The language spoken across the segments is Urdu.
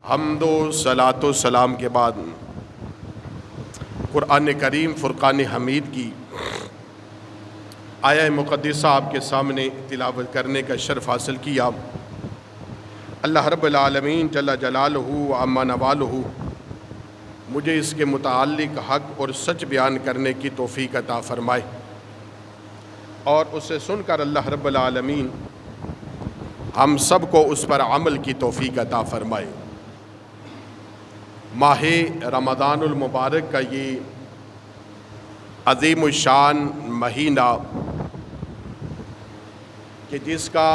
حمد و صلاۃ و سلام کے بعد قرآن کریم فرقان حمید کی آیہ مقدسہ آپ کے سامنے تلاوت کرنے کا شرف حاصل کیا۔ اللہ رب العالمین جل جلالہ و عم نوالہ مجھے اس کے متعلق حق اور سچ بیان کرنے کی توفیق عطا فرمائے، اور اسے سن کر اللہ رب العالمین ہم سب کو اس پر عمل کی توفیق عطا فرمائے۔ ماہ رمضان المبارک کا یہ عظیم الشان مہینہ کہ جس کا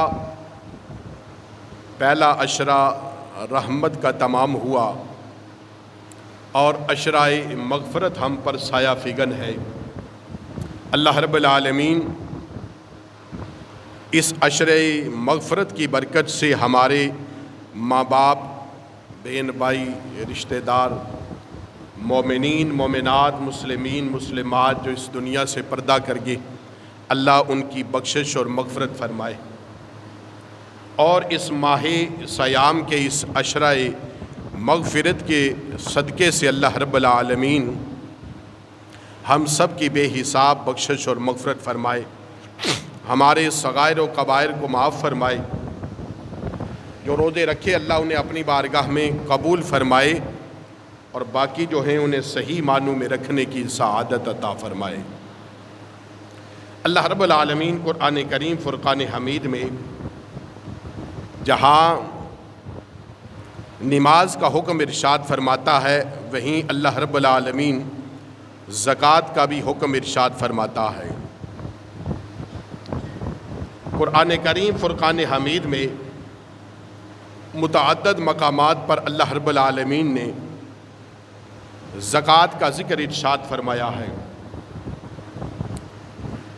پہلا عشرہ رحمت کا تمام ہوا اور عشرہ مغفرت ہم پر سایہ فگن ہے، اللہ رب العالمین اس عشرہ مغفرت کی برکت سے ہمارے ماں باپ، بہن بھائی، رشتہ دار، مومنین مومنات، مسلمین مسلمات جو اس دنیا سے پردہ کر گئے، اللہ ان کی بخشش اور مغفرت فرمائے، اور اس ماہ صیام کے اس عشرہ مغفرت کے صدقے سے اللہ رب العالمین ہم سب کی بے حساب بخشش اور مغفرت فرمائے، ہمارے صغائر و کبائر کو معاف فرمائے، جو روزے رکھے اللہ انہیں اپنی بارگاہ میں قبول فرمائے، اور باقی جو ہیں انہیں صحیح معنوں میں رکھنے کی سعادت عطا فرمائے۔ اللہ رب العالمین قرآن کریم فرقان حمید میں جہاں نماز کا حکم ارشاد فرماتا ہے، وہیں اللہ رب العالمین زکوٰۃ کا بھی حکم ارشاد فرماتا ہے۔ قرآن کریم فرقان حمید میں متعدد مقامات پر اللہ رب العالمین نے زکوٰۃ کا ذکر ارشاد فرمایا ہے۔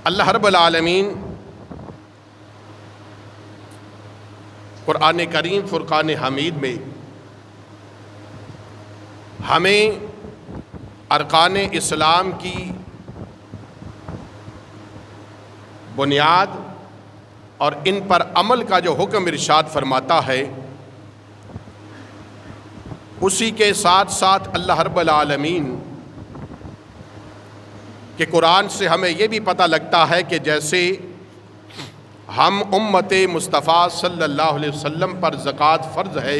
اللہ رب العالمین قرآن کریم فرقان حمید میں ہمیں ارکان اسلام کی بنیاد اور ان پر عمل کا جو حکم ارشاد فرماتا ہے، اسی کے ساتھ ساتھ اللہ رب العالمین کہ قرآن سے ہمیں یہ بھی پتہ لگتا ہے کہ جیسے ہم امت مصطفیٰ صلی اللہ علیہ وسلم پر زکوٰۃ فرض ہے،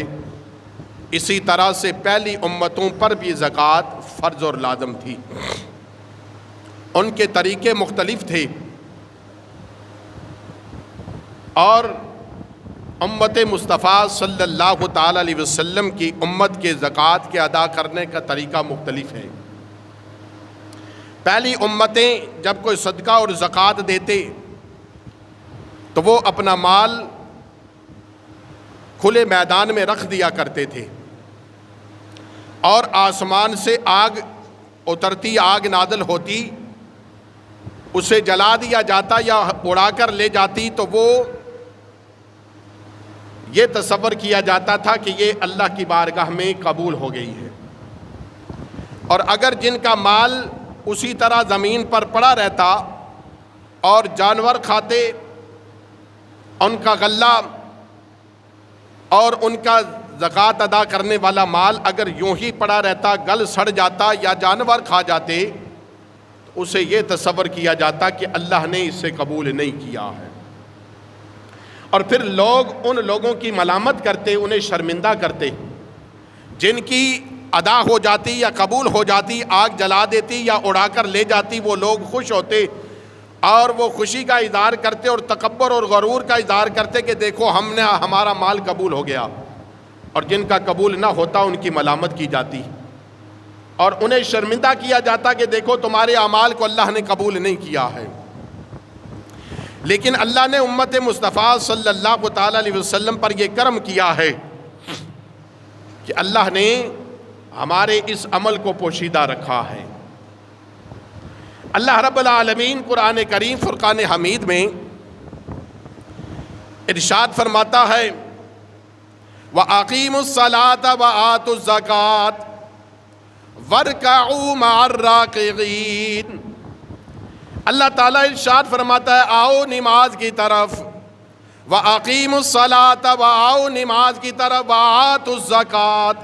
اسی طرح سے پہلی امتوں پر بھی زکوٰۃ فرض اور لازم تھی۔ ان کے طریقے مختلف تھے، اور امت مصطفیٰ صلی اللہ تعالی علیہ وسلم کی امت کے زکوٰۃ کے ادا کرنے کا طریقہ مختلف ہے۔ پہلی امتیں جب کوئی صدقہ اور زکوٰۃ دیتے تو وہ اپنا مال کھلے میدان میں رکھ دیا کرتے تھے، اور آسمان سے آگ اترتی، آگ نازل ہوتی، اسے جلا دیا جاتا یا اڑا کر لے جاتی تو وہ یہ تصور کیا جاتا تھا کہ یہ اللہ کی بارگاہ میں قبول ہو گئی ہے، اور اگر جن کا مال اسی طرح زمین پر پڑا رہتا اور جانور کھاتے، ان کا غلہ اور ان کا زکوٰۃ ادا کرنے والا مال اگر یوں ہی پڑا رہتا، گل سڑ جاتا یا جانور کھا جاتے، تو اسے یہ تصور کیا جاتا کہ اللہ نے اسے قبول نہیں کیا ہے، اور پھر لوگ ان لوگوں کی ملامت کرتے، انہیں شرمندہ کرتے، جن کی ادا ہو جاتی یا قبول ہو جاتی، آگ جلا دیتی یا اڑا کر لے جاتی، وہ لوگ خوش ہوتے اور وہ خوشی کا اظہار کرتے اور تکبر اور غرور کا اظہار کرتے کہ دیکھو ہمارا مال قبول ہو گیا، اور جن کا قبول نہ ہوتا ان کی ملامت کی جاتی اور انہیں شرمندہ کیا جاتا کہ دیکھو تمہارے اعمال کو اللہ نے قبول نہیں کیا ہے۔ لیکن اللہ نے امت مصطفیٰ صلی اللہ تعالی علیہ وسلم پر یہ کرم کیا ہے کہ اللہ نے ہمارے اس عمل کو پوشیدہ رکھا ہے۔ اللہ رب العالمین قرآن کریم فرقان حمید میں ارشاد فرماتا ہے، وَأَقِيمُوا الصَّلَاةَ وَآتُوا الزَّكَاةَ وَارْكَعُوا مَعَ الرَّاكِعِينَ۔ اللہ تعالیٰ ارشاد فرماتا ہے، آؤ نماز کی طرف، وَأَقِیمُوا الصَّلَاةَ وَآؤ نماز کی طرف، وَآتُوا الزَّکَاةَ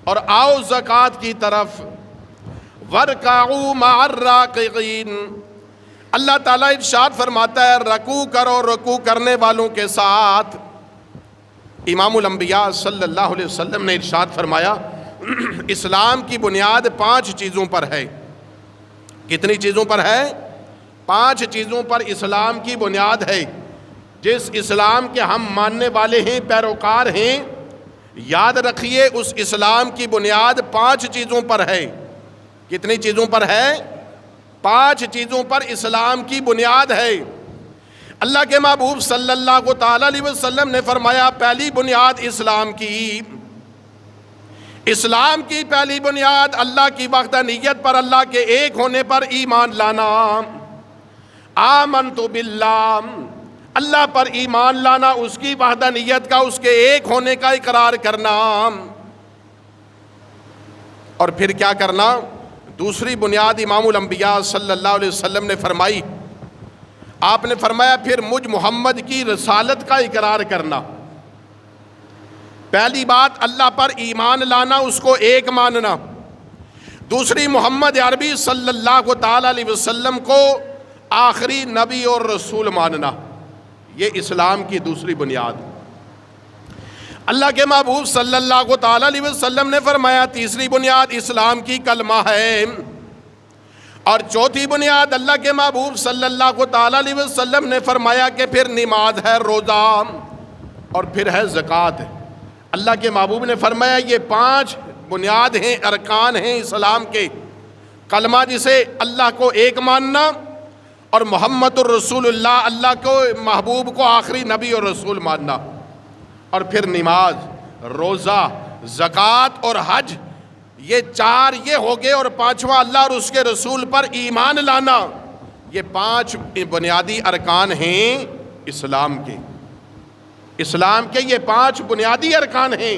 اور آؤ زکوٰۃ کی طرف، وَارْکَعُوا مَعَ الرَّاکعِینَ اللہ تعالیٰ ارشاد فرماتا ہے رکوع کرو رکوع کرنے والوں کے ساتھ۔ امام الانبیاء صلی اللہ علیہ وسلم نے ارشاد فرمایا اسلام کی بنیاد 5 چیزوں پر ہے۔ کتنی چیزوں پر ہے؟ 5 چیزوں پر اسلام کی بنیاد ہے۔ جس اسلام کے ہم ماننے والے ہیں، پیروکار ہیں، یاد رکھیے اس اسلام کی بنیاد 5 چیزوں پر ہے۔ کتنی چیزوں پر ہے؟ 5 چیزوں پر اسلام کی بنیاد ہے۔ اللہ کے محبوب صلی اللہ تعالیٰ علیہ وسلم نے فرمایا پہلی بنیاد اسلام کی پہلی بنیاد اللہ کی وحدانیت پر، اللہ کے ایک ہونے پر ایمان لانا۔ آمنت باللہ اللہ پر ایمان لانا، اس کی وحدانیت کا، اس کے ایک ہونے کا اقرار کرنا۔ اور پھر کیا کرنا؟ دوسری بنیاد امام الانبیاء صلی اللہ علیہ وسلم نے فرمائی، آپ نے فرمایا پھر مجھ محمد کی رسالت کا اقرار کرنا۔ پہلی بات اللہ پر ایمان لانا، اس کو ایک ماننا۔ دوسری محمد عربی صلی اللہ تعالیٰ علیہ وسلم کو آخری نبی اور رسول ماننا، یہ اسلام کی دوسری بنیاد۔ اللہ کے محبوب صلی اللہ تعالیٰ علیہ وسلم نے فرمایا تیسری بنیاد اسلام کی کلمہ ہے۔ اور چوتھی بنیاد اللہ کے محبوب صلی اللہ تعالیٰ علیہ وسلم نے فرمایا کہ پھر نماز ہے، روزہ، اور پھر ہے زکوٰۃ۔ اللہ کے محبوب نے فرمایا یہ 5 بنیاد ہیں، ارکان ہیں اسلام کے۔ کلمہ جسے اللہ کو ایک ماننا، اور محمد الرسول اللہ اللہ کو محبوب کو آخری نبی اور رسول ماننا، اور پھر نماز، روزہ، زکوٰۃ اور حج، یہ 4 یہ ہو گئے، اور 5واں اللہ اور اس کے رسول پر ایمان لانا۔ یہ 5 بنیادی ارکان ہیں اسلام کے۔ اسلام کے یہ 5 بنیادی ارکان ہیں،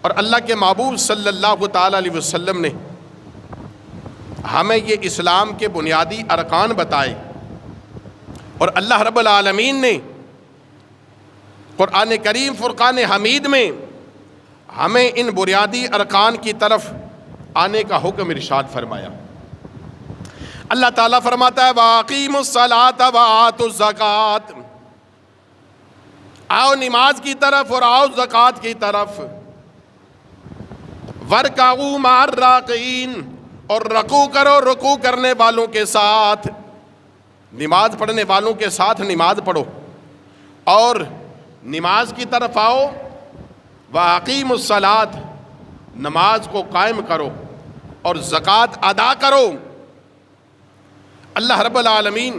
اور اللہ کے محبوب صلی اللہ تعالیٰ علیہ وسلم نے ہمیں یہ اسلام کے بنیادی ارکان بتائے، اور اللہ رب العالمین نے قرآن کریم فرقان حمید میں ہمیں ان بنیادی ارکان کی طرف آنے کا حکم ارشاد فرمایا۔ اللہ تعالیٰ فرماتا ہے وَأَقِیمُوا الصَّلَاةَ وَآتُوا الزَّکَاةَ آؤ نماز کی طرف اور آؤ زکوٰۃ کی طرف، وَارْکَعُوا مَعَ الرَّاکعِینَ اور رکوع کرو رکوع کرنے والوں کے ساتھ۔ نماز پڑھنے والوں کے ساتھ نماز پڑھو، اور نماز کی طرف آؤ۔ وَأَقِیمُوا الصَّلَاةَ نماز کو قائم کرو اور زکوٰۃ ادا کرو۔ اللہ رب العالمین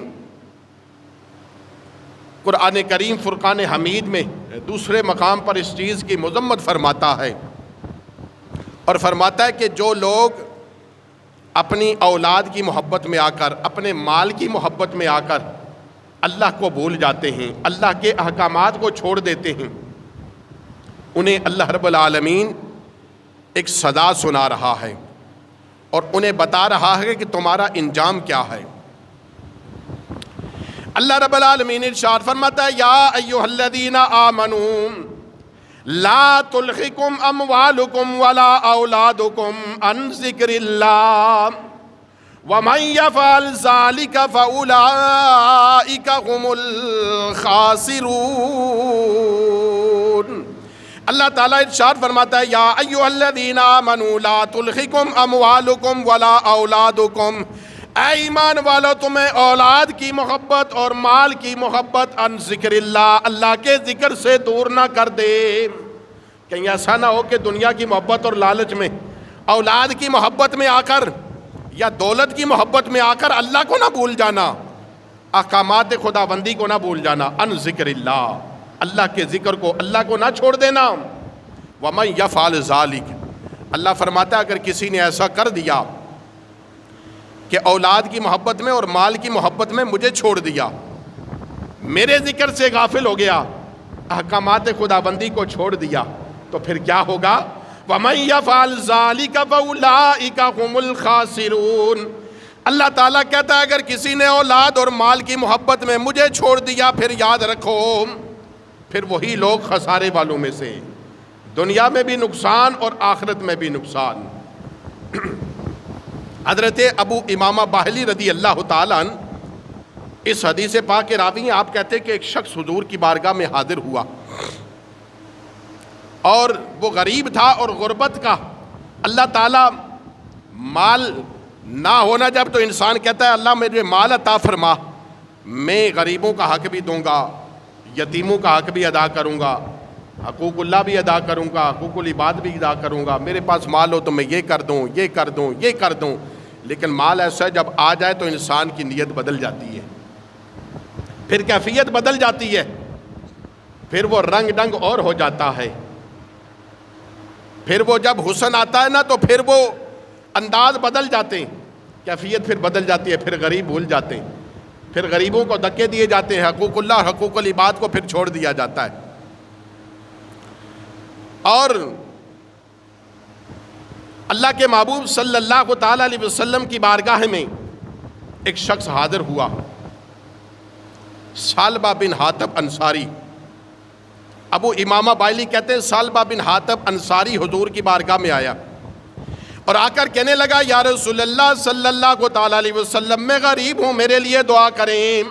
قرآن کریم فرقان حمید میں دوسرے مقام پر اس چیز کی مذمت فرماتا ہے، اور فرماتا ہے کہ جو لوگ اپنی اولاد کی محبت میں آ کر، اپنے مال کی محبت میں آ کر اللہ کو بھول جاتے ہیں، اللہ کے احکامات کو چھوڑ دیتے ہیں، انہیں اللہ رب العالمین ایک صدا سنا رہا ہے، اور انہیں بتا رہا ہے کہ تمہارا انجام کیا ہے۔ اللہ رب العالمین ارشاد فرماتا ہے یا ایھا الذین آمنوا لا تلہکم اموالکم ولا اولادکم عن ذکر اللہ ومن یفعل ذلک فاولئک هم الخاسرون۔ اللہ تعالیٰ ارشاد فرماتا ہے یا ایھا الذین آمنوا لا تلہکم اموالکم ولا اولادکم، اے ایمان والو تمہیں اولاد کی محبت اور مال کی محبت عن ذکر اللہ، اللہ کے ذکر سے دور نہ کر دے۔ کہیں ایسا نہ ہو کہ دنیا کی محبت اور لالچ میں، اولاد کی محبت میں آ کر یا دولت کی محبت میں آ کر اللہ کو نہ بھول جانا، احکامات خداوندی کو نہ بھول جانا۔ عن ذکر اللہ، اللہ کے ذکر کو، اللہ کو نہ چھوڑ دینا۔ وَمَن يَفْعَلْ ذَلِكَ، اللہ فرماتا ہے اگر کسی نے ایسا کر دیا کہ اولاد کی محبت میں اور مال کی محبت میں مجھے چھوڑ دیا، میرے ذکر سے غافل ہو گیا، احکامات خداوندی کو چھوڑ دیا، تو پھر کیا ہوگا؟ وَمَن يَفْعَلْ ذَلِكَ فَأُولَئِكَ هُمُ الْخَاسِرُونَ۔ اللہ تعالیٰ کہتا ہے اگر کسی نے اولاد اور مال کی محبت میں مجھے چھوڑ دیا پھر یاد رکھو پھر وہی لوگ خسارے والوں میں سے، دنیا میں بھی نقصان اور آخرت میں بھی نقصان۔ حضرت ابو امامہ باہلی رضی اللہ تعالیٰ عنہ اس حدیث پاک کے راوی ہیں۔ آپ کہتے ہیں کہ ایک شخص حضور کی بارگاہ میں حاضر ہوا اور وہ غریب تھا اور غربت کا، اللہ تعالیٰ مال نہ ہونا جب تو انسان کہتا ہے اللہ مجھے مال عطا فرما، میں غریبوں کا حق بھی دوں گا، یتیموں کا حق بھی ادا کروں گا، حقوق اللہ بھی ادا کروں گا، حقوق العباد بھی ادا کروں گا، میرے پاس مال ہو تو میں یہ کر دوں یہ کر دوں یہ کر دوں۔ لیکن مال ایسا ہے جب آ جائے تو انسان کی نیت بدل جاتی ہے، پھر کیفیت بدل جاتی ہے، پھر وہ رنگ ڈنگ اور ہو جاتا ہے، پھر وہ جب حسن آتا ہے نا تو پھر وہ انداز بدل جاتے ہیں، کیفیت پھر بدل جاتی ہے، پھر غریب بھول جاتے ہیں، پھر غریبوں کو دھکے دیے جاتے ہیں، حقوق اللہ اور حقوق العباد کو پھر چھوڑ دیا جاتا ہے۔ اور اللہ کے محبوب صلی اللہ تعالیٰ علیہ وسلم کی بارگاہ میں ایک شخص حاضر ہوا، ثعلبہ بن حاطب انصاری۔ ابو امامہ باہلی کہتے ہیں ثعلبہ بن حاطب انصاری حضور کی بارگاہ میں آیا اور آ کر کہنے لگا یا رسول اللہ صلی اللہ تعالیٰ علیہ وسلم میں غریب ہوں، میرے لیے دعا کریں،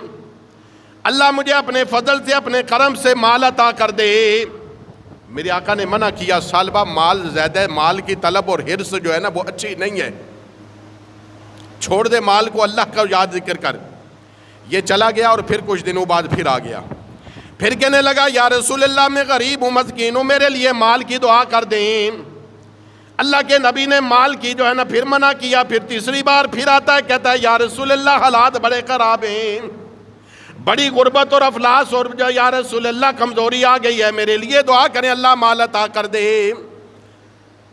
اللہ مجھے اپنے فضل سے اپنے کرم سے مال عطا کر دے۔ میرے آقا نے منع کیا، ثعلبہ مال زیادہ، مال کی طلب اور حرص جو ہے نا وہ اچھی نہیں ہے، چھوڑ دے مال کو، اللہ کا یاد ذکر کر۔ یہ چلا گیا اور پھر کچھ دنوں بعد پھر آ گیا، پھر کہنے لگا یا رسول اللہ میں غریب ہوں مسکین ہوں، میرے لیے مال کی دعا کر دیں۔ اللہ کے نبی نے مال کی جو ہے نا پھر منع کیا، پھر تیسری بار پھر آتا ہے کہتا ہے یا رسول اللہ حالات بڑے خراب ہیں، بڑی غربت اور افلاس اور جو یا رسول اللہ کمزوری آ گئی ہے، میرے لیے دعا کریں اللہ مال عطا کر دے۔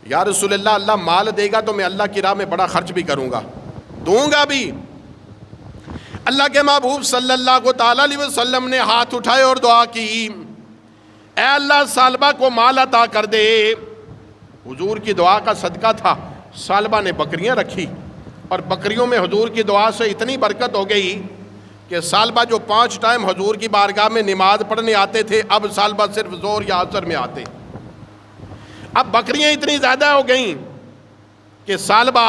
یا رسول اللہ اللہ مال دے گا تو میں اللہ کی راہ میں بڑا خرچ بھی کروں گا، دوں گا بھی۔ اللہ کے محبوب صلی اللہ تعالیٰ علیہ وسلم نے ہاتھ اٹھائے اور دعا کی، اے اللہ ثعلبہ کو مال عطا کر دے۔ حضور کی دعا کا صدقہ تھا، ثعلبہ نے بکریاں رکھی اور بکریوں میں حضور کی دعا سے اتنی برکت ہو گئی کہ ثعلبہ جو 5 ٹائم حضور کی بارگاہ میں نماز پڑھنے آتے تھے اب ثعلبہ صرف ظہر یا عصر میں آتے۔ اب بکریاں اتنی زیادہ ہو گئیں کہ ثعلبہ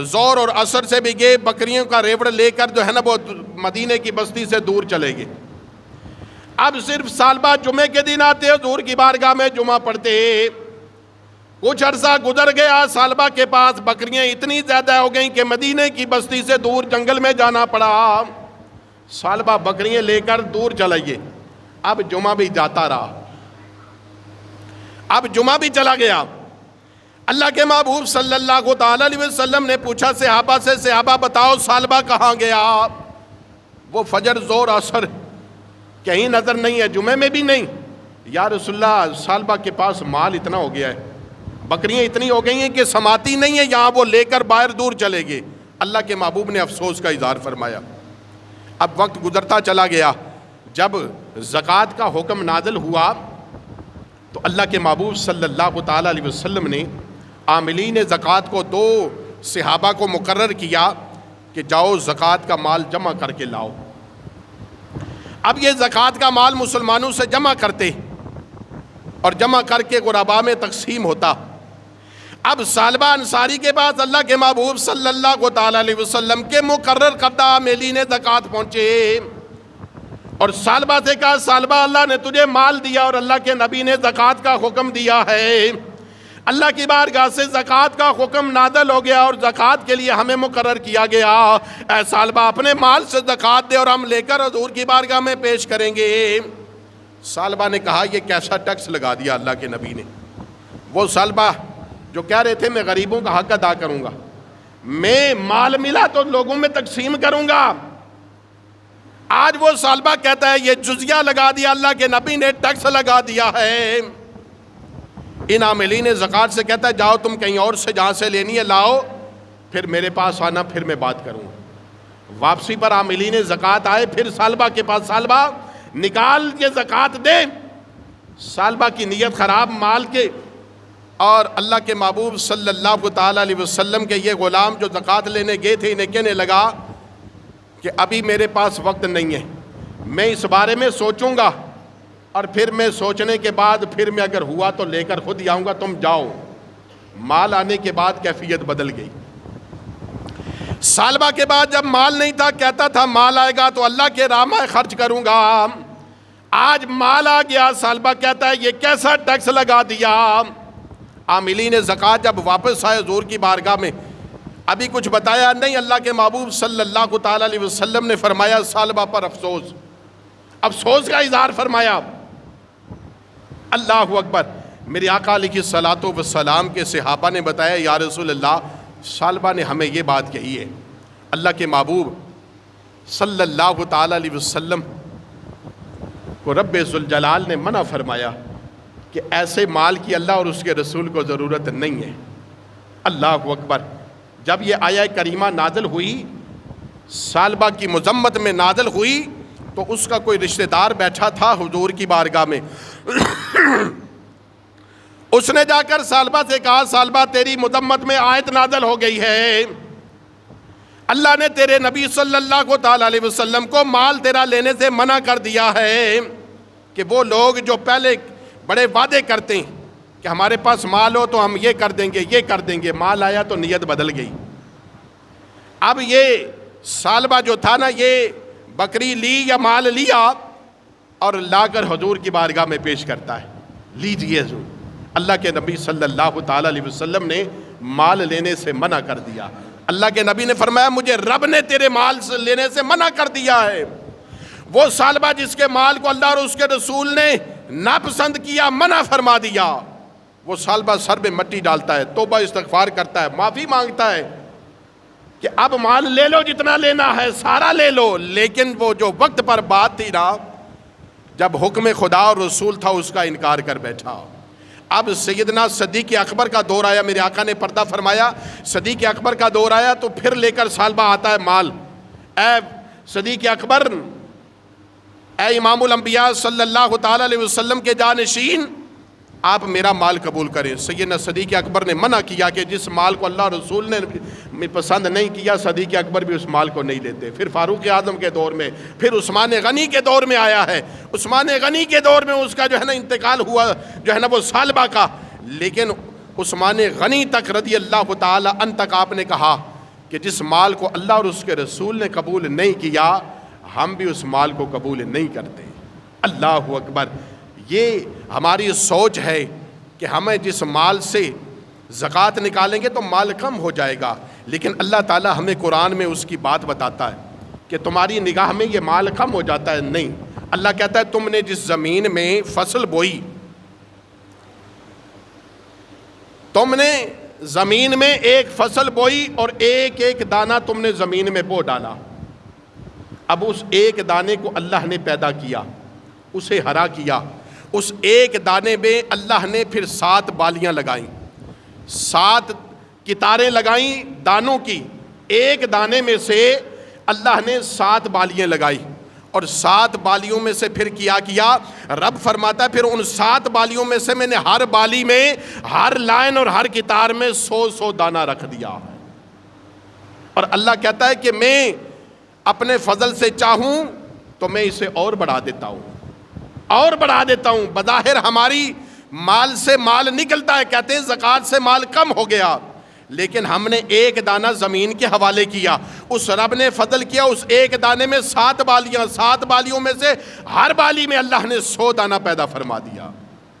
ظہر اور عصر سے بھی گئے، بکریوں کا ریوڑ لے کر جو ہے نا وہ مدینے کی بستی سے دور چلے گئے۔ اب صرف ثعلبہ جمعے کے دن آتے حضور کی بارگاہ میں جمعہ پڑھتے۔ کچھ عرصہ گزر گیا، ثعلبہ کے پاس بکریاں اتنی زیادہ ہو گئیں کہ مدینے کی بستی سے دور جنگل میں جانا پڑا۔ ثعلبہ بکریاں لے کر دور چلا گئے، اب جمعہ بھی جاتا رہا، اب جمعہ بھی چلا گیا۔ اللہ کے محبوب صلی اللہ تعالیٰ علیہ وسلم نے پوچھا صحابہ سے، صحابہ بتاؤ ثعلبہ کہاں گیا؟ وہ فجر ظہر عصر کہیں نظر نہیں ہے، جمعے میں بھی نہیں۔ یا رسول اللہ ثعلبہ کے پاس مال اتنا ہو گیا ہے، بکریاں اتنی ہو گئی ہیں کہ سماتی نہیں ہے، یہاں وہ لے کر باہر دور چلے گئے۔ اللہ کے محبوب نے افسوس کا اظہار فرمایا۔ اب وقت گزرتا چلا گیا، جب زکوٰۃ کا حکم نازل ہوا تو اللہ کے محبوب صلی اللہ تعالیٰ علیہ وسلم نے عاملین زکوٰۃ کو 2 صحابہ کو مقرر کیا کہ جاؤ زکوٰۃ کا مال جمع کر کے لاؤ۔ اب یہ زکوٰۃ کا مال مسلمانوں سے جمع کرتے اور جمع کر کے غرباء میں تقسیم ہوتا۔ اب ثعلبہ انصاری کے پاس اللہ کے محبوب صلی اللہ تعالیٰ علیہ وسلم کے مقرر کردہ عاملین زکوٰۃ پہنچے اور ثعلبہ سے کہا ثعلبہ اللہ نے تجھے مال دیا اور اللہ کے نبی نے زکوٰۃ کا حکم دیا ہے، اللہ کی بارگاہ سے زکوٰۃ کا حکم نازل ہو گیا اور زکوٰۃ کے لیے ہمیں مقرر کیا گیا، اے ثعلبہ اپنے مال سے زکوٰۃ دے اور ہم لے کر حضور کی بارگاہ میں پیش کریں گے۔ ثعلبہ نے کہا یہ کیسا ٹیکس لگا دیا اللہ کے نبی نے؟ وہ ثعلبہ جو کہہ رہے تھے میں غریبوں کا حق ادا کروں گا، میں مال ملا تو لوگوں میں تقسیم کروں گا، آج وہ ثعلبہ کہتا ہے یہ جزیہ لگا دیا اللہ کے نبی نے، ٹیکس لگا دیا ہے۔ ان عاملین زکوٰۃ سے کہتا ہے جاؤ تم کہیں اور سے جہاں سے لینی ہے لاؤ، پھر میرے پاس آنا، پھر میں بات کروں۔ واپسی پر عاملین زکوٰۃ آئے، پھر ثعلبہ کے پاس، ثعلبہ نکال یہ زکوٰۃ دے۔ ثعلبہ کی نیت خراب مال کے اور اللہ کے محبوب صلی اللہ تعالیٰ علیہ وسلم کے یہ غلام جو زکوٰۃ لینے گئے تھے انہیں کہنے لگا کہ ابھی میرے پاس وقت نہیں ہے، میں اس بارے میں سوچوں گا اور پھر میں سوچنے کے بعد پھر میں اگر ہوا تو لے کر خود ہی آؤں گا، تم جاؤ۔ مال آنے کے بعد کیفیت بدل گئی۔ سالبہ کے بعد جب مال نہیں تھا کہتا تھا مال آئے گا تو اللہ کے راہ میں خرچ کروں گا، آج مال آ گیا سالبہ کہتا ہے یہ کیسا ٹیکس لگا دیا۔ عاملین زکوٰۃ جب واپس آئے حضور کی بارگاہ میں، ابھی کچھ بتایا نہیں، اللہ کے محبوب صلی اللہ تعالیٰ علیہ وسلم نے فرمایا سالبہ پر افسوس، افسوس کا اظہار فرمایا۔ اللہ اکبر۔ میرے آقا علیہ الصلوۃ والسلام کے صحابہ نے بتایا یا رسول اللہ سالبہ نے ہمیں یہ بات کہی ہے، اللہ کے محبوب صلی اللہ تعالیٰ علیہ وسلم کو رب ذوالجلال نے منع فرمایا کہ ایسے مال کی اللہ اور اس کے رسول کو ضرورت نہیں ہے۔ اللہ اکبر۔ جب یہ آیہ کریمہ نازل ہوئی، سالبہ کی مذمت میں نازل ہوئی، تو اس کا کوئی رشتہ دار بیٹھا تھا حضور کی بارگاہ میں، اس نے جا کر سالبہ سے کہا سالبہ تیری مذمت میں آیت نازل ہو گئی ہے، اللہ نے تیرے نبی صلی اللہ تعالیٰ علیہ وسلم کو مال تیرا لینے سے منع کر دیا ہے کہ وہ لوگ جو پہلے بڑے وعدے کرتے ہیں کہ ہمارے پاس مال ہو تو ہم یہ کر دیں گے، یہ کر دیں گے، مال آیا تو نیت بدل گئی۔ اب یہ سالبہ جو تھا نا، یہ بکری لی یا مال لیا اور لا کر حضور کی بارگاہ میں پیش کرتا ہے، لیجئے حضور۔ اللہ کے نبی صلی اللہ تعالیٰ علیہ وسلم نے مال لینے سے منع کر دیا۔ اللہ کے نبی نے فرمایا مجھے رب نے تیرے مال سے لینے سے منع کر دیا ہے۔ وہ سالبہ جس کے مال کو اللہ اور اس کے رسول نے ناپسند کیا، منع فرما دیا، وہ سالبہ سر میں مٹی ڈالتا ہے، توبہ استغفار کرتا ہے، معافی مانگتا ہے کہ اب مال لے لو جتنا لینا ہے سارا لے لو، لیکن وہ جو وقت پر بات تھی نا، جب حکم خدا اور رسول تھا اس کا انکار کر بیٹھا۔ اب سیدنا صدیق اکبر کا دور آیا، میرے آقا نے پردہ فرمایا صدیق اکبر کا دور آیا تو پھر لے کر سالبہ آتا ہے مال۔ اے صدیق اکبر، اے امام الانبیاء صلی اللہ تعالیٰ علیہ وسلم کے جانشین، آپ میرا مال قبول کریں۔ سیدنا صدیق اکبر نے منع کیا کہ جس مال کو اللہ رسول نے پسند نہیں کیا، صدیق اکبر بھی اس مال کو نہیں لیتے۔ پھر فاروق اعظم کے دور میں، پھر عثمان غنی کے دور میں آیا ہے، عثمان غنی کے دور میں اس کا جو ہے نا انتقال ہوا جو ہے نا وہ سالبہ کا، لیکن عثمان غنی تک رضی اللہ تعالی عنہ تک آپ نے کہا کہ جس مال کو اللہ اور اس کے رسول نے قبول نہیں کیا ہم بھی اس مال کو قبول نہیں کرتے۔ اللہ اکبر۔ یہ ہماری سوچ ہے کہ ہمیں جس مال سے زکوٰۃ نکالیں گے تو مال کم ہو جائے گا، لیکن اللہ تعالی ہمیں قرآن میں اس کی بات بتاتا ہے کہ تمہاری نگاہ میں یہ مال کم ہو جاتا ہے، نہیں۔ اللہ کہتا ہے تم نے جس زمین میں فصل بوئی، تم نے زمین میں ایک فصل بوئی اور ایک ایک دانہ تم نے زمین میں بو ڈالا، اب اس ایک دانے کو اللہ نے پیدا کیا، اسے ہرا کیا، اس ایک دانے میں اللہ نے پھر 7 بالیاں لگائیں، 7 کتاریں لگائیں دانوں کی، ایک دانے میں سے اللہ نے 7 بالیاں لگائی، اور 7 بالیوں میں سے پھر کیا رب فرماتا ہے پھر ان 7 بالیوں میں سے میں نے ہر بالی میں، ہر لائن اور ہر کتار میں 100 دانہ رکھ دیا، اور اللہ کہتا ہے کہ میں اپنے فضل سے چاہوں تو میں اسے اور بڑھا دیتا ہوں، اور بڑھا دیتا ہوں۔ بظاہر ہماری مال سے مال نکلتا ہے، کہتے ہیں زکوٰۃ سے مال کم ہو گیا، لیکن ہم نے ایک دانہ زمین کے حوالے کیا، اس رب نے فضل کیا، اس ایک دانے میں 7 بالیاں، 7 بالیوں میں سے ہر بالی میں اللہ نے 100 دانہ پیدا فرما دیا،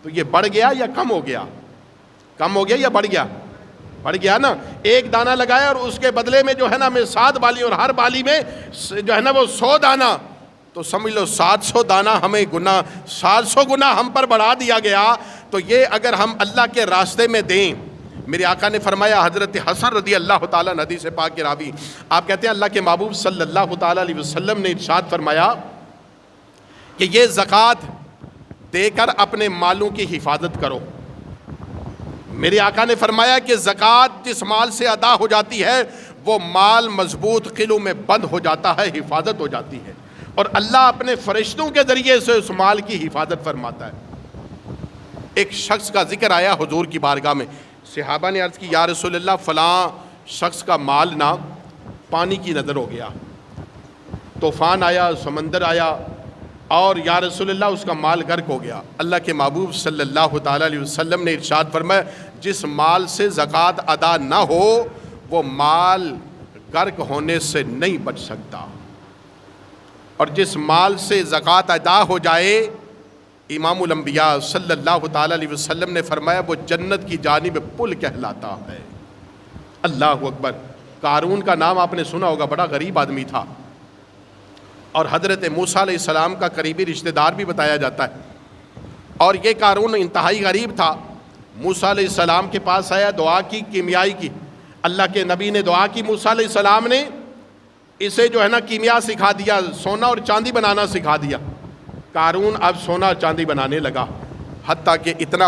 تو یہ بڑھ گیا یا کم ہو گیا؟ کم ہو گیا یا بڑھ گیا؟ بڑھ گیا نا۔ ایک دانہ لگایا اور اس کے بدلے میں جو ہے نا میں 7 بالی، اور ہر بالی میں جو ہے نا وہ 100 دانہ، تو سمجھ لو 700 دانہ ہمیں گناہ، 700 گنا ہم پر بڑھا دیا گیا۔ تو یہ اگر ہم اللہ کے راستے میں دیں، میرے آقا نے فرمایا، حضرت حسن رضی اللہ تعالیٰ عنہ حدیث پاک کے راوی، آپ کہتے ہیں اللہ کے محبوب صلی اللہ تعالیٰ علیہ وسلم نے ارشاد فرمایا کہ یہ زکوٰۃ دے کر اپنے مالوں کی حفاظت کرو۔ میرے آقا نے فرمایا کہ زکوٰۃ جس مال سے ادا ہو جاتی ہے وہ مال مضبوط قلعوں میں بند ہو جاتا ہے، حفاظت ہو جاتی ہے، اور اللہ اپنے فرشتوں کے ذریعے سے اس مال کی حفاظت فرماتا ہے۔ ایک شخص کا ذکر آیا حضور کی بارگاہ میں. صحابہ نے عرض کی یا رسول اللہ فلاں شخص کا مال نہ پانی کی نظر ہو گیا, طوفان آیا, سمندر آیا, اور یا رسول اللہ اس کا مال غرق ہو گیا. اللہ کے محبوب صلی اللہ تعالیٰ علیہ وسلم نے ارشاد فرمایا جس مال سے زکوٰۃ ادا نہ ہو وہ مال غرق ہونے سے نہیں بچ سکتا, اور جس مال سے زکوٰۃ ادا ہو جائے امام الانبیاء صلی اللہ تعالیٰ علیہ وسلم نے فرمایا وہ جنت کی جانب پل کہلاتا ہے. اللہ اکبر. قارون کا نام آپ نے سنا ہوگا, بڑا غریب آدمی تھا, اور حضرت موسیٰ علیہ السلام کا قریبی رشتہ دار بھی بتایا جاتا ہے. اور یہ قارون انتہائی غریب تھا. موسیٰ علیہ السلام کے پاس آیا, دعا کی کیمیائی کی. اللہ کے نبی نے دعا کی, موسیٰ علیہ السلام نے اسے جو ہے نا کیمیا سکھا دیا, سونا اور چاندی بنانا سکھا دیا. قارون اب سونا اور چاندی بنانے لگا, حتیٰ کہ اتنا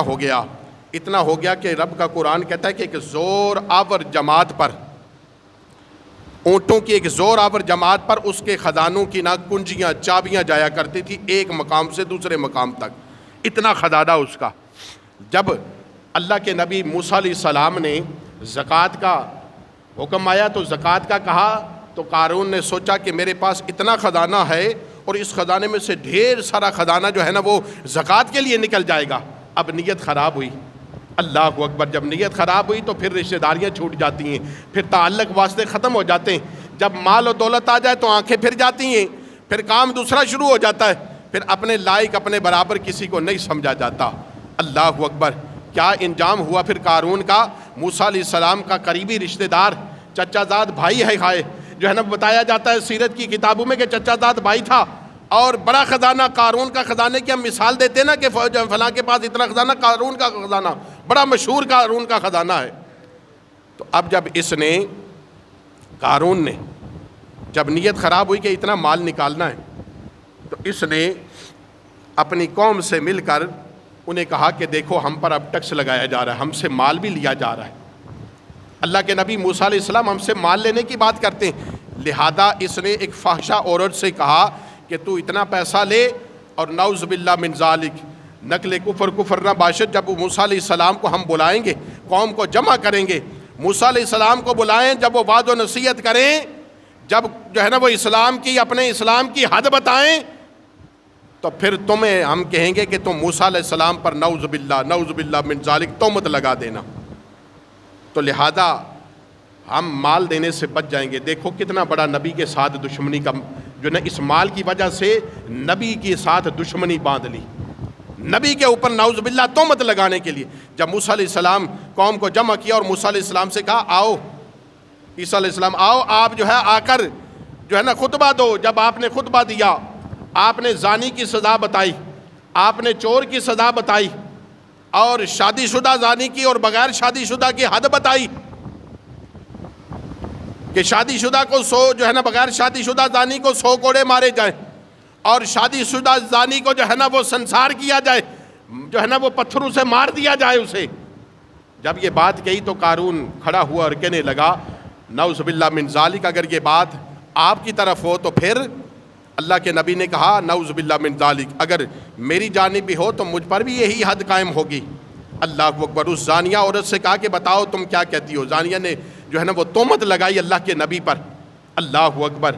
ہو گیا کہ رب کا قرآن کہتا ہے کہ ایک زور آور جماعت پر, اونٹوں کی ایک زور آور جماعت پر اس کے خزانوں کی نہ کنجیاں چابیاں جایا کرتی تھی ایک مقام سے دوسرے مقام تک, اتنا خزانہ اس کا. جب اللہ کے نبی موسیٰ علیہ السلام نے زکوٰۃ کا حکم آیا تو زکوٰۃ کا کہا, تو قارون نے سوچا کہ میرے پاس اتنا خزانہ ہے اور اس خزانے میں سے ڈھیر سارا خزانہ جو ہے نا وہ زکوٰۃ کے لیے نکل جائے گا. اب نیت خراب ہوئی. اللہ اکبر. جب نیت خراب ہوئی تو پھر رشتہ داریاں چھوٹ جاتی ہیں, پھر تعلق واسطے ختم ہو جاتے ہیں. جب مال و دولت آ جائے تو آنکھیں پھر جاتی ہیں, پھر کام دوسرا شروع ہو جاتا ہے, پھر اپنے لائق اپنے برابر کسی کو نہیں سمجھا جاتا. اللہ اکبر. کیا انجام ہوا پھر قارون کا؟ موسیٰ علیہ السلام کا قریبی رشتہ دار, چچا زاد بھائی ہے خائے, جو ہے نا بتایا جاتا ہے سیرت کی کتابوں میں کہ چچا زاد بھائی تھا, اور بڑا خزانہ قارون کا خزانے کی ہم مثال دیتے نا کہ فلاں کے پاس اتنا خزانہ, قارون کا خزانہ بڑا مشہور قارون کا خزانہ ہے. تو اب جب قارون نے جب نیت خراب ہوئی کہ اتنا مال نکالنا ہے, تو اس نے اپنی قوم سے مل کر انہیں کہا کہ دیکھو ہم پر اب ٹیکس لگایا جا رہا ہے, ہم سے مال بھی لیا جا رہا ہے. اللہ کے نبی موسیٰ علیہ السلام ہم سے مال لینے کی بات کرتے ہیں, لہذا اس نے ایک فاحشہ عورت سے کہا کہ تو اتنا پیسہ لے اور نعوذ باللہ من ذالک نقل کفر نہ باشد. جب موسیٰ علیہ السلام کو ہم بلائیں گے, قوم کو جمع کریں گے, موسیٰ علیہ السلام کو بلائیں, جب وہ وعظ و نصیحت کریں, جب جو ہے نا وہ اپنے اسلام کی حد بتائیں, تو پھر تمہیں ہم کہیں گے کہ تم موسیٰ علیہ السلام پر نعوذ باللہ من ذالک تہمت لگا دینا. تو لہذا ہم مال دینے سے بچ جائیں گے. دیکھو کتنا بڑا نبی کے ساتھ دشمنی کا جو نا, اس مال کی وجہ سے نبی کے ساتھ دشمنی باندھ لی, نبی کے اوپر نعوذ باللہ تہمت لگانے کے لیے. جب موسیٰ علیہ السلام قوم کو جمع کیا اور موسیٰ علیہ السلام سے کہا آؤ عیسیٰ علیہ السلام آؤ, آپ جو ہے آ کر جو ہے نا خطبہ دو. جب آپ نے خطبہ دیا, آپ نے زانی کی سزا بتائی, آپ نے چور کی سزا بتائی, اور شادی شدہ زانی کی اور بغیر شادی شدہ کی حد بتائی کہ شادی شدہ کو جو ہے نا بغیر شادی شدہ زانی کو 100 کوڑے مارے جائیں, اور شادی شدہ زانی کو جو ہے نا وہ سنسار کیا جائے, جو ہے نا وہ پتھروں سے مار دیا جائے اسے. جب یہ بات کہی تو قارون کھڑا ہوا اور کہنے لگا نعوذ باللہ من ذالک, اگر یہ بات آپ کی طرف ہو تو پھر اللہ کے نبی نے کہا نعوذ باللہ من ذالک, اگر میری جانب بھی ہو تو مجھ پر بھی یہی حد قائم ہوگی. اللہ اکبر. اس زانیہ عورت سے کہا کہ بتاؤ تم کیا کہتی ہو. زانیہ نے جو ہے نا وہ تہمت لگائی اللہ کے نبی پر. اللہ اکبر.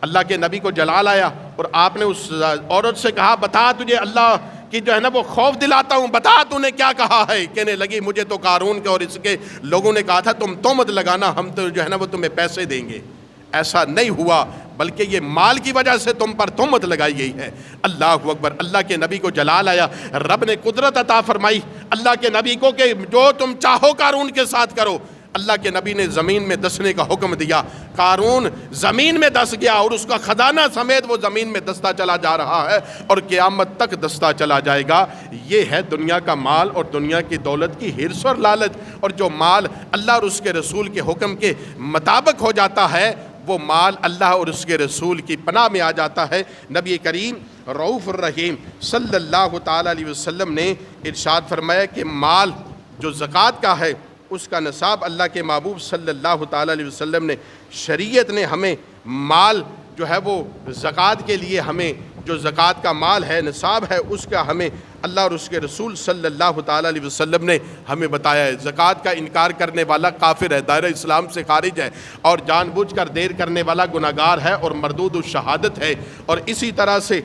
اللہ کے نبی کو جلال آیا اور آپ نے اس عورت سے کہا بتا تجھے اللہ کی جو ہے نا وہ خوف دلاتا ہوں, بتا تو نے کیا کہا ہے. کہنے لگی مجھے تو قارون کے اور اس کے لوگوں نے کہا تھا تم تہمت لگانا, ہم تو جو ہے نا وہ تمہیں پیسے دیں گے. ایسا نہیں ہوا, بلکہ یہ مال کی وجہ سے تم پر تہمت لگائی گئی ہے. اللہ اکبر. اللہ کے نبی کو جلال آیا, رب نے قدرت عطا فرمائی اللہ کے نبی کو کہ جو تم چاہو قارون کے ساتھ کرو. اللہ کے نبی نے زمین میں دسنے کا حکم دیا, قارون زمین میں دس گیا اور اس کا خزانہ سمیت وہ زمین میں دستا چلا جا رہا ہے اور قیامت تک دستا چلا جائے گا. یہ ہے دنیا کا مال اور دنیا کی دولت کی حرص اور لالچ. اور جو مال اللہ اور اس کے رسول کے حکم کے مطابق ہو جاتا ہے وہ مال اللہ اور اس کے رسول کی پناہ میں آ جاتا ہے. نبی کریم رؤوف الرحیم صلی اللہ تعالیٰ علیہ وسلم نے ارشاد فرمایا کہ مال جو زکوٰۃ کا ہے اس کا نصاب اللہ کے محبوب صلی اللہ تعالیٰ علیہ وسلم نے, شریعت نے ہمیں مال جو ہے وہ زکوٰۃ کے لیے ہمیں جو زکوٰۃ کا مال ہے، نصاب ہے، اس کا ہمیں اللہ اور اس کے رسول صلی اللہ تعالیٰ علیہ وسلم نے ہمیں بتایا ہے۔ زکوٰۃ کا انکار کرنے والا کافر ہے، دائرہ اسلام سے خارج ہے، اور جان بوجھ کر دیر کرنے والا گناہگار ہے اور مردود الشہادت ہے۔ اور اسی طرح سے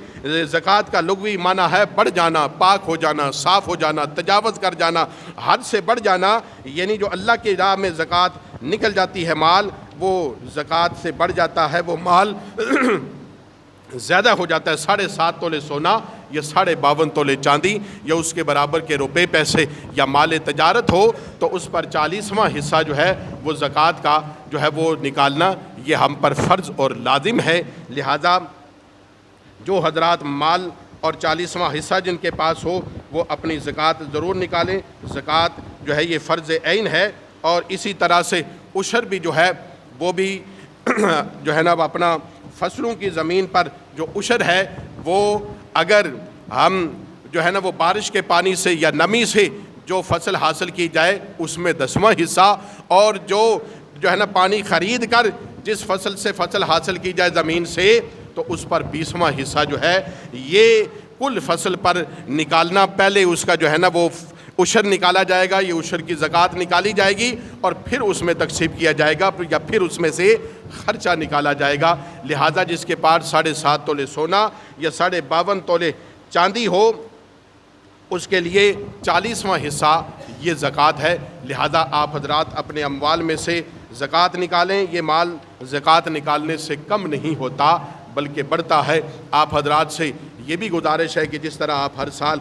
زکوٰۃ کا لغوی معنی ہے بڑھ جانا، پاک ہو جانا، صاف ہو جانا، تجاوز کر جانا، حد سے بڑھ جانا، یعنی جو اللہ کی راہ میں زکوٰۃ نکل جاتی ہے مال، وہ زکوٰۃ سے بڑھ جاتا ہے، وہ مال زیادہ ہو جاتا ہے۔ 7.5 تولے سونا یا 52.5 تولے چاندی یا اس کے برابر کے روپے پیسے یا مال تجارت ہو تو اس پر 40واں حصہ جو ہے وہ زکوٰۃ کا جو ہے وہ نکالنا یہ ہم پر فرض اور لازم ہے۔ لہذا جو حضرات مال اور 40واں حصہ جن کے پاس ہو وہ اپنی زکوٰۃ ضرور نکالیں۔ زکوٰۃ جو ہے یہ فرض عین ہے، اور اسی طرح سے عشر بھی جو ہے وہ بھی جو ہے نا اپنا فصلوں کی زمین پر جو عشر ہے وہ اگر ہم جو ہے نا وہ بارش کے پانی سے یا نمی سے جو فصل حاصل کی جائے اس میں 10واں حصہ، اور جو ہے نا پانی خرید کر جس فصل سے فصل حاصل کی جائے زمین سے تو اس پر 20واں حصہ جو ہے یہ کل فصل پر نکالنا۔ پہلے اس کا جو ہے نا وہ عشر نکالا جائے گا، یہ عشر کی زکوٰۃ نکالی جائے گی اور پھر اس میں تقسیم کیا جائے گا یا پھر اس میں سے خرچہ نکالا جائے گا۔ لہٰذا جس کے پاس 7.5 تولے سونا یا 52.5 تولے چاندی ہو اس کے لیے 40واں حصہ یہ زکوٰۃ ہے۔ لہٰذا آپ حضرات اپنے اموال میں سے زکوٰۃ نکالیں۔ یہ مال زکوٰۃ نکالنے سے کم نہیں ہوتا بلکہ بڑھتا ہے۔ آپ حضرات سے یہ بھی گزارش ہے کہ جس طرح آپ ہر سال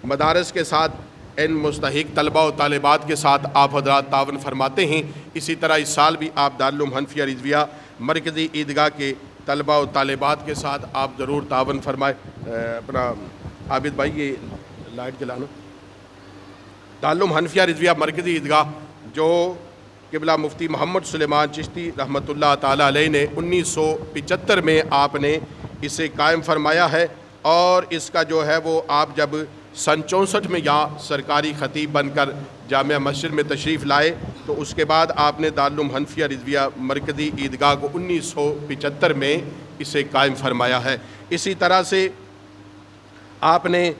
مدارس کے ساتھ ان مستحق طلباء و طالبات کے ساتھ آپ حضرات تعاون فرماتے ہیں، اسی طرح اس سال بھی آپ دارالعلوم حنفیہ رضویہ مرکزی عیدگاہ کے طلباء و طالبات کے ساتھ آپ ضرور تعاون فرمائیں۔ اپنا عابد بھائی یہ لائٹ جلانا۔ دارالعلوم حنفیہ رضویہ مرکزی عیدگاہ جو قبلہ مفتی محمد سلیمان چشتی رحمۃ اللہ تعالیٰ علیہ نے 1975 میں آپ نے اسے قائم فرمایا ہے، اور اس کا جو ہے وہ آپ جب سن 64 میں یہاں سرکاری خطیب بن کر جامعہ مسجد میں تشریف لائے تو اس کے بعد آپ نے دارالعلوم حنفیہ رضویہ مرکزی عیدگاہ کو 1975 میں اسے قائم فرمایا ہے۔ اسی طرح سے آپ نے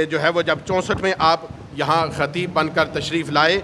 جو ہے وہ جب 64 میں آپ یہاں خطیب بن کر تشریف لائے